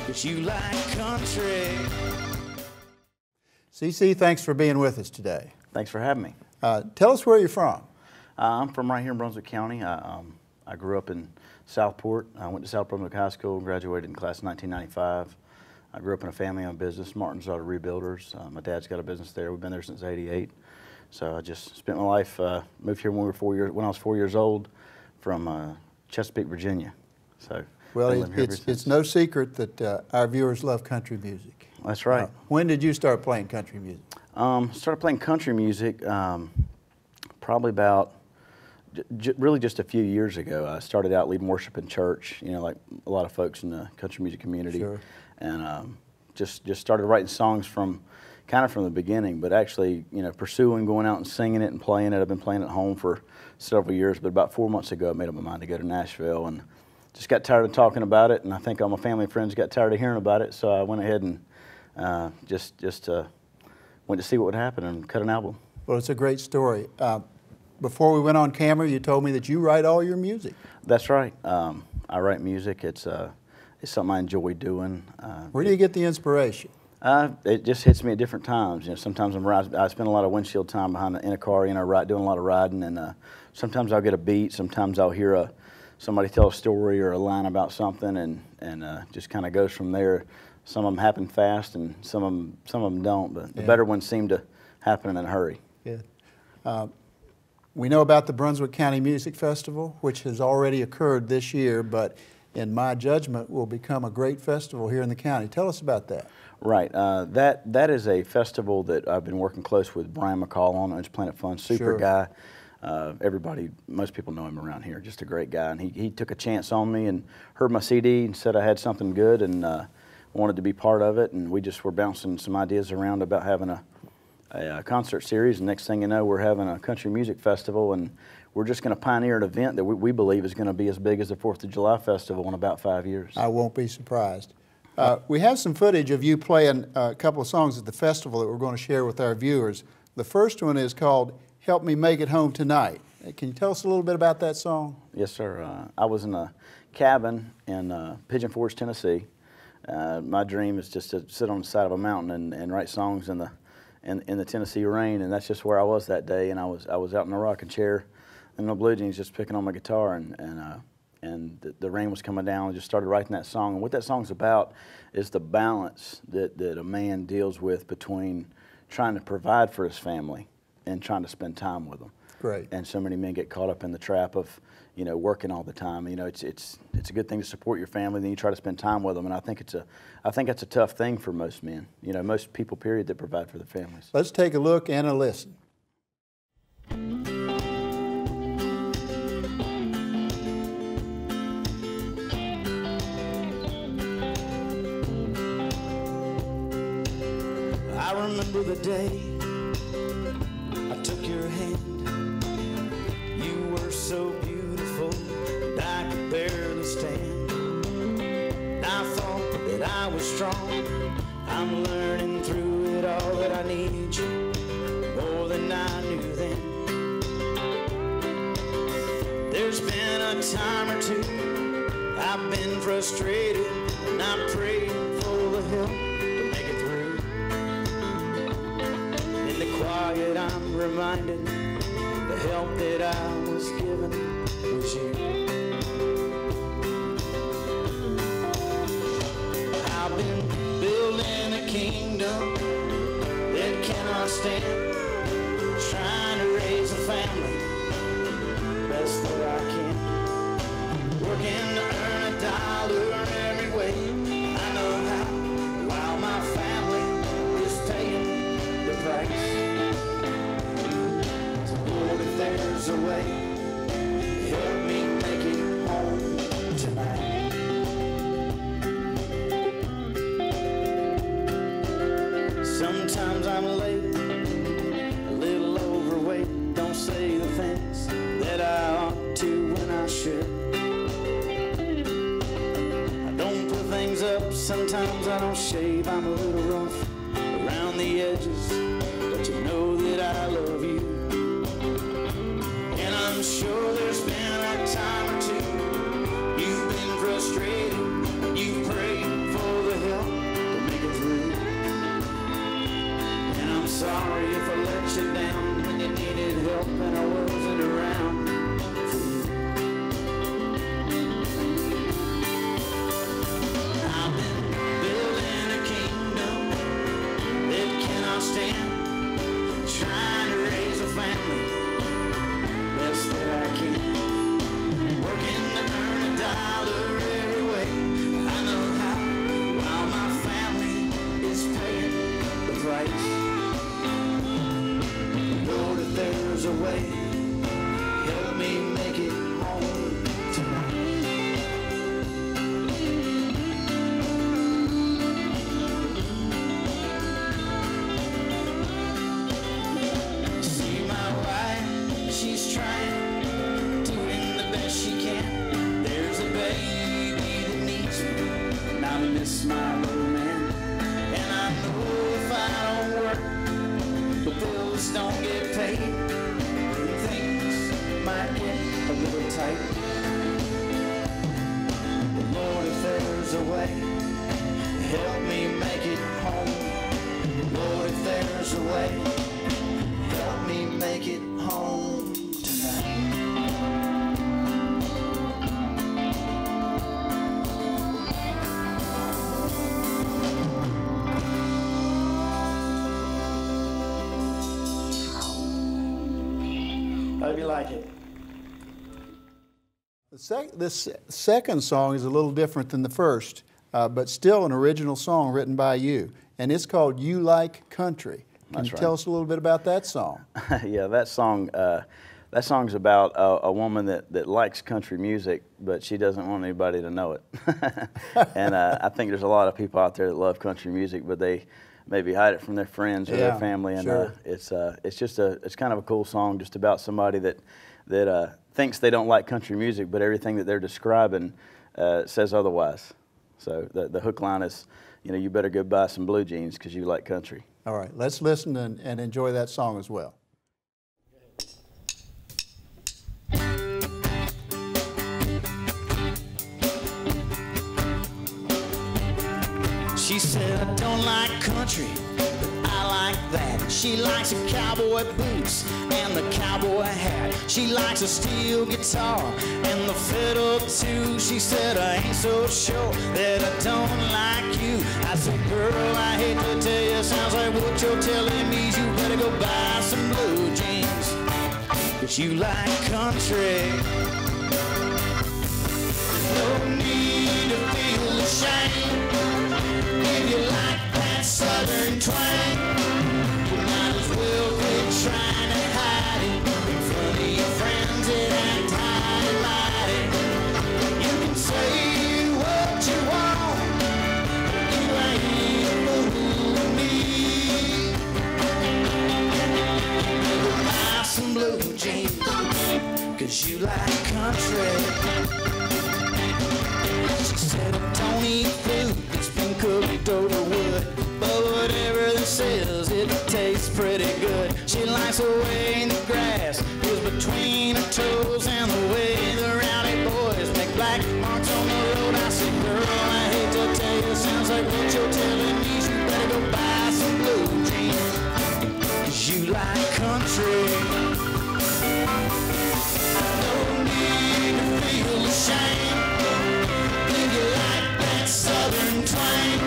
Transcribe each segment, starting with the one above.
'cause you like country. CC, thanks for being with us today. Thanks for having me. Tell us where you're from. I'm from right here in Brunswick County. I grew up in Southport. I went to South Brunswick High School and graduated in class of 1995. I grew up in a family-owned business, Martin's Auto Rebuilders. My dad's got a business there. We've been there since '88. So I just spent my life, moved here when I was 4 years old from Chesapeake, Virginia. So well, it's no secret that our viewers love country music. That's right. When did you start playing country music? Started playing country music probably about really just a few years ago. I started out leading worship in church, you know, like a lot of folks in the country music community. Sure. And just started writing songs kind of from the beginning, but actually, you know, pursuing going out and singing it and playing it. I've been playing at home for several years, but about 4 months ago I made up my mind to go to Nashville and just got tired of talking about it, and I think all my family and friends got tired of hearing about it, so I went ahead and just went to see what would happen and cut an album. Well, it's a great story. Before we went on camera, you told me that you write all your music. That's right. I write music. It's something I enjoy doing. Where do you get the inspiration? It just hits me at different times. You know, sometimes I spend a lot of windshield time in a car, you know, doing a lot of riding, and sometimes I'll get a beat. Sometimes I'll hear somebody tell a story or a line about something, and just kind of goes from there. Some of them happen fast, and some of them don't. But the better ones seem to happen in a hurry. Yeah. We know about the Brunswick County Music Festival, which has already occurred this year, but in my judgment will become a great festival here in the county. Tell us about that. Right. That is a festival that I've been working close with Brian McCall on. It's Planet Fun, super guy. Most people know him around here, just a great guy. And he took a chance on me and heard my CD and said I had something good and wanted to be part of it. And we just were bouncing some ideas around about having a concert series. And next thing you know, we're having a country music festival, and we're just going to pioneer an event that we believe is going to be as big as the 4th of July Festival in about 5 years. I won't be surprised. We have some footage of you playing a couple of songs at the festival that we're going to share with our viewers. The first one is called Help Me Make It Home Tonight. Can you tell us a little bit about that song? Yes, sir. I was in a cabin in Pigeon Forge, Tennessee. My dream is just to sit on the side of a mountain and write songs in the Tennessee rain, and that's just where I was that day. And I was out in a rocking chair in the blue jeans, just picking on my guitar, and the rain was coming down. I just started writing that song. And what that song's about is the balance that a man deals with between trying to provide for his family and trying to spend time with them. Great. And so many men get caught up in the trap of, you know, working all the time. You know, it's a good thing to support your family, then you try to spend time with them. And I think that's a tough thing for most men. You know, most people, period, that provide for their families. Let's take a look and a listen. I remember the day I took your hand. You were so beautiful that I could barely stand. I thought that I was strong. I'm learning through it all that I need you more than I knew then. There's been a time or two I've been frustrated, and I'm praying for the help to make it through. In the quiet I'm reminded the help that I was given was you. I've been building a kingdom that cannot stand, trying to raise a family best that I can, working to earn a dollar every way I know how, while my family is paying the price. So Lord, if there's a way, help me make it home tonight. Sometimes I'm late, a little overweight, don't say the things that I ought to when I should. I don't put things up, sometimes I don't shave, I'm a little rough around the edges, but you know that I love you. And I'm sure there's been a time or two you've been frustrated, you've prayed for the smiling man. And I know if I don't work, the bills don't get paid, things might get a little tight. But Lord, if there's a way, help me make it home. Lord, if there's a way, help me make it home tonight. Hope you like it. This second song is a little different than the first, but still an original song written by you, and it's called "You Like Country." Can you tell us a little bit about that song? Yeah, that song's about a woman that likes country music, but she doesn't want anybody to know it. And I think there's a lot of people out there that love country music, but they maybe hide it from their friends or their family. And sure. It's kind of a cool song, just about somebody that thinks they don't like country music, but everything that they're describing says otherwise. So the hook line is, you better go buy some blue jeans because you like country. All right, let's listen and enjoy that song as well. She said, I don't like country, but I like that. She likes the cowboy boots and the cowboy hat. She likes a steel guitar and the fiddle too. She said, I ain't so sure that I don't like you. I said, girl, I hate to tell you, sounds like what you're telling me is you better go buy some blue jeans, 'cause you like country. No need to feel ashamed. If you like that southern twang, you might as well quit trying to hide it in front of your friends that act high and mighty. You can say what you want, you ain't fooling me. Go buy some blue jeans, 'cause you like country. She said, I don't eat food that's been cooked over wood, but whatever this says, it tastes pretty good. She likes the way the grass is between her toes and the way the rowdy boys make black marks on the road. I said, girl, I hate to tell you, sounds like what you're telling me is you better go buy some blue jeans, 'cause you like country. No need to feel ashamed. Southern twang,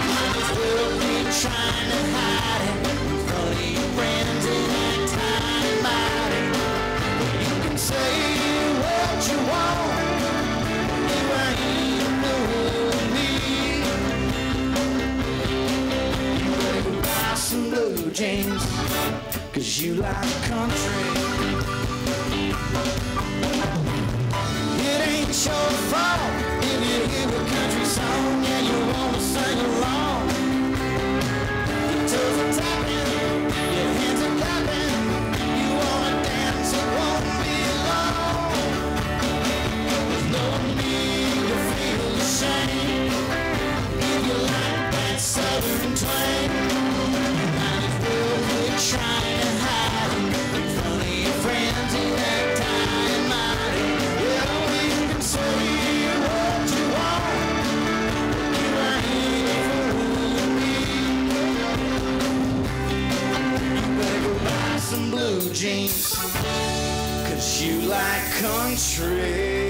might as well be trying to hide it in front of your friends and act high and mighty. You can say what you want, you ain't fooling me. You better go buy some blue jeans, 'cause you like country. It ain't your fault if you hear a country song and you wanna sing along. Your toes are tapping, your hands are clapping, you wanna dance, it won't be long. There's no need to feel ashamed. If you like that southern twang, you might as well quit trying to hide it in front of your friends and act high and mighty. Yeah, you can say what you want, you ain't fooling me. You better go buy some blue jeans, 'cause you like country.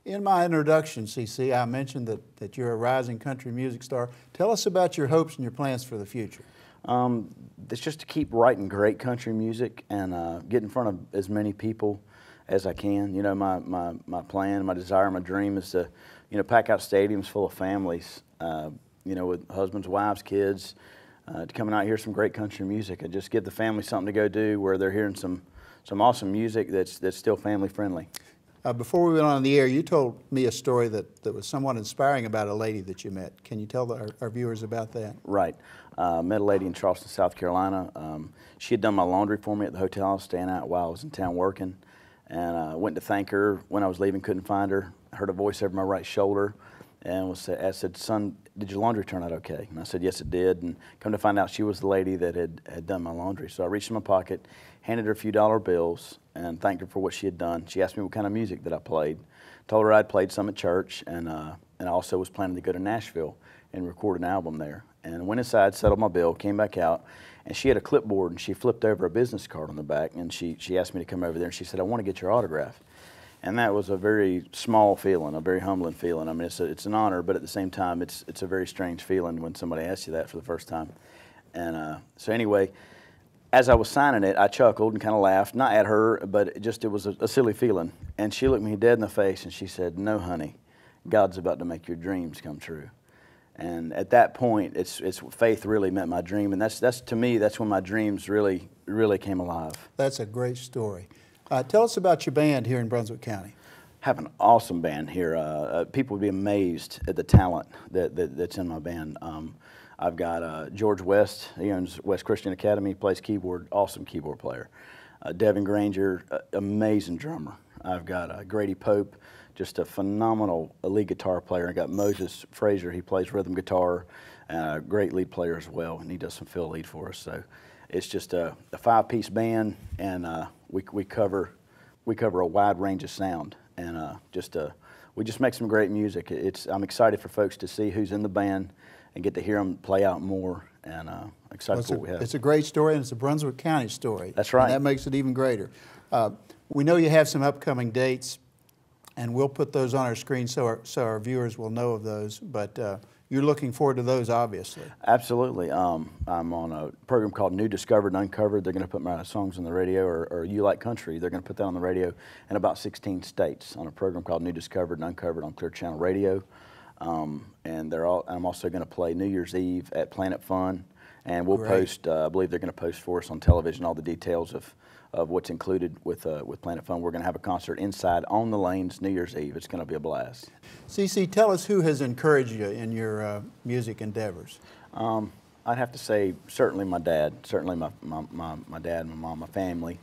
In my introduction, CC, I mentioned that you're a rising country music star. Tell us about your hopes and your plans for the future. It's just to keep writing great country music and get in front of as many people as I can. My plan, my desire, my dream is to, pack out stadiums full of families, with husbands, wives, kids, to come out and hear some great country music and just give the family something to go do where they're hearing some awesome music that's still family friendly. Before we went on the air, you told me a story that was somewhat inspiring about a lady that you met. Can you tell our viewers about that? Right. Met a lady in Charleston, South Carolina. She had done my laundry for me at the hotel I was staying at while I was in town working. And I went to thank her. When I was leaving, couldn't find her. I heard a voice over my right shoulder. And I said, "Son, did your laundry turn out okay?" And I said, "Yes, it did." And come to find out, she was the lady that had done my laundry. So I reached in my pocket, handed her a few dollar bills, and thanked her for what she had done. She asked me what kind of music that I played. Told her I'd played some at church, and I also was planning to go to Nashville and record an album there. And went inside, settled my bill, came back out, and she had a clipboard, and she flipped over a business card on the back, and she asked me to come over there, and she said, "I want to get your autograph." And that was a very small feeling, a very humbling feeling. I mean, it's an honor, but at the same time, it's a very strange feeling when somebody asks you that for the first time. And so anyway, as I was signing it, I chuckled and kind of laughed, not at her, but it was a silly feeling. And she looked me dead in the face and she said, "No, honey, God's about to make your dreams come true." And at that point, it's faith really met my dream, and that's to me, that's when my dreams really came alive. That's a great story. Tell us about your band here in Brunswick County. Have an awesome band here. People would be amazed at the talent that's in my band. I've got George West. He owns West Christian Academy. Plays keyboard. Awesome keyboard player. Devin Granger, amazing drummer. I've got Grady Pope, just a phenomenal lead guitar player. I got Moses Frazier. He plays rhythm guitar. A great lead player as well, and he does some fill lead for us. So it's just a five-piece band, and we cover a wide range of sound, and we just make some great music. I'm excited for folks to see who's in the band and get to hear them play out more, and excited for what we have. It's a great story, and it's a Brunswick County story. That's right. And that makes it even greater. We know you have some upcoming dates, and we'll put those on our screen so our viewers will know of those, but you're looking forward to those, obviously. Absolutely. I'm on a program called New Discovered and Uncovered. They're going to put my songs on the radio, or You Like Country. They're going to put that on the radio in about 16 states on a program called New Discovered and Uncovered on Clear Channel Radio. And I'm also going to play New Year's Eve at Planet Fun, and we'll post. I believe they're going to post for us on television all the details of what's included with Planet Fun. We're going to have a concert inside on the lanes New Year's Eve. It's going to be a blast. CC, tell us who has encouraged you in your music endeavors. I'd have to say certainly my dad, certainly my dad, my mom, my family.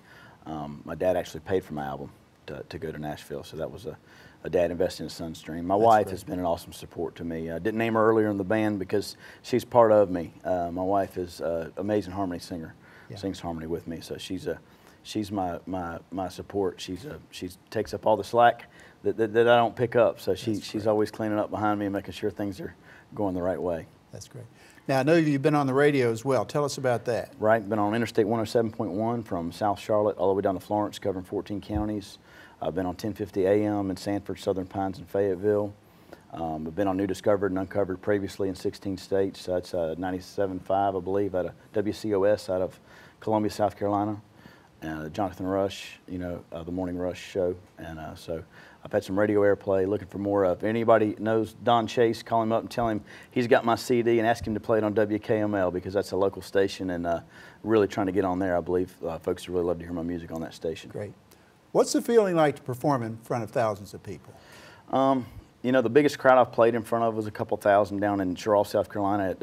My dad actually paid for my album to go to Nashville, so that was a dad investing in a son's dream. My wife has been an awesome support to me. I didn't name her earlier in the band because she's part of me. My wife is an amazing harmony singer, sings harmony with me, so she's my support. She takes up all the slack that I don't pick up. So she's always cleaning up behind me and making sure things are going the right way. That's great. Now, I know you've been on the radio as well. Tell us about that. Right. Been on Interstate 107.1 from South Charlotte all the way down to Florence, covering 14 counties. I've been on 1050 AM in Sanford, Southern Pines, and Fayetteville. I've been on New Discovered and Uncovered previously in 16 states. That's 97.5, I believe, out of WCOS out of Columbia, South Carolina. Jonathan Rush, the Morning Rush show. And so I've had some radio airplay, looking for more of. If anybody knows Don Chase, call him up and tell him he's got my CD and ask him to play it on WKML, because that's a local station, and really trying to get on there. I believe folks would really love to hear my music on that station. Great. What's the feeling like to perform in front of thousands of people? The biggest crowd I've played in front of was a couple thousand down in Charles, South Carolina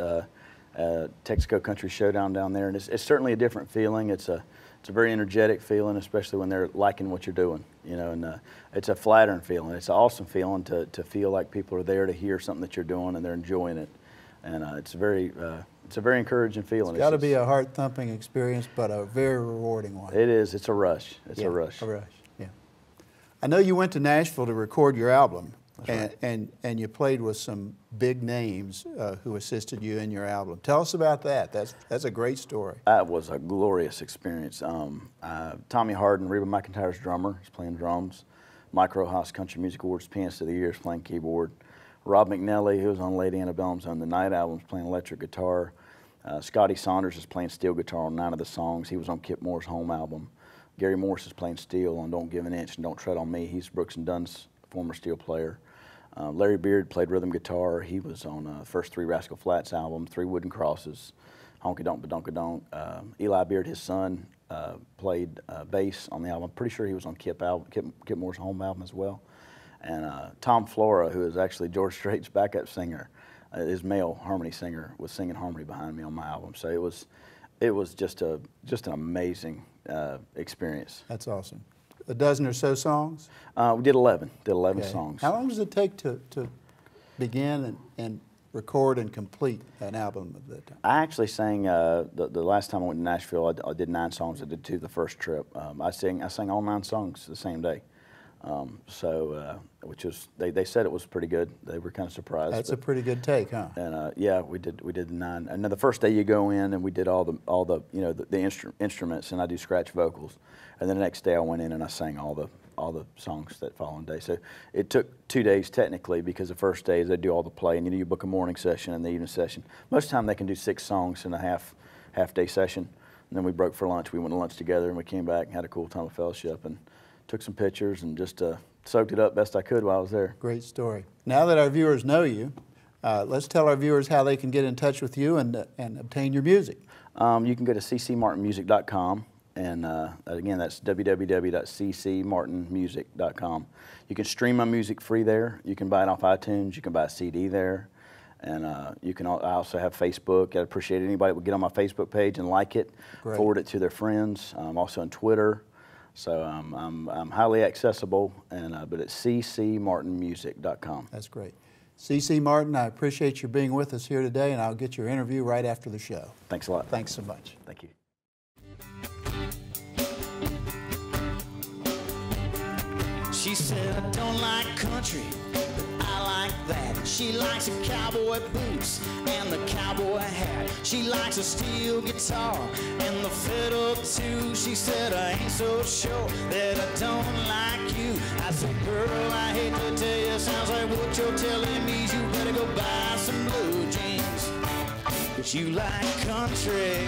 at Texaco Country Showdown down there, and it's certainly a different feeling. It's a very energetic feeling, especially when they're liking what you're doing, and it's a flattering feeling. It's an awesome feeling to feel like people are there to hear something that you're doing and they're enjoying it, and it's a very encouraging feeling. It's got to be a heart-thumping experience, but a very rewarding one. It is. It's a rush. It's a rush. A rush, yeah. I know you went to Nashville to record your album. That's right. And you played with some big names who assisted you in your album. Tell us about that. That's a great story. That was a glorious experience. Tommy Harden, Reba McEntire's drummer, is playing drums. Mike Rojas, Country Music Awards Pianist of the Year, is playing keyboard. Rob McNally, who was on Lady Antebellum's On the Night album, is playing electric guitar. Scotty Saunders is playing steel guitar on 9 of the songs. He was on Kip Moore's Home album. Gary Morris is playing steel on Don't Give an Inch and Don't Tread on Me. He's Brooks and Dunn's former steel player. Larry Beard played rhythm guitar. He was on first 3 Rascal Flatts album, 3 Wooden Crosses, Honky Donk Badonka Donk. Eli Beard, his son, played bass on the album. I'm pretty sure he was on Kip Moore's Home album as well. And Tom Flora, who is actually George Strait's backup singer, his male harmony singer, was singing harmony behind me on my album. So it was just an amazing experience. That's awesome. A dozen or so songs? We did 11. Did 11 songs. How long does it take to begin and record and complete an album of that time? I actually sang the last time I went to Nashville. I did 9 songs. I did 2 the first trip. I sang all 9 songs the same day. Which was they said it was pretty good. They were kind of surprised. That's a pretty good take, huh? And yeah, we did 9. And then the first day you go in and we did all the instruments, and I do scratch vocals. And then the next day I went in and I sang all the songs that following day. So it took 2 days technically, because the first day is they do all the play, and you book a morning session and the evening session. Most of the time they can do 6 songs in a half day session. And then we broke for lunch. We went to lunch together and we came back and had a cool time of fellowship and took some pictures and just soaked it up best I could while I was there. Great story. Now that our viewers know you, let's tell our viewers how they can get in touch with you and obtain your music. You can go to ccmartinmusic.com, and again, that's www.ccmartinmusic.com. You can stream my music free there. You can buy it off iTunes. You can buy a CD there. And I also have Facebook. I'd appreciate anybody that would get on my Facebook page and like it, forward it to their friends. I'm also on Twitter. So I'm highly accessible, but it's ccmartinmusic.com. That's great. CC Martin, I appreciate you being with us here today, and I'll get your interview right after the show. Thanks a lot. Thanks so much. Thank you. She said, I don't like country, but I like that. She likes the cowboy boots and the cowboy hat. She likes a steel guitar and the fiddle too. She said, I ain't so sure that I don't like you. I said, girl, I hate to tell you, sounds like what you're telling me is you better go buy some blue jeans, but you like country.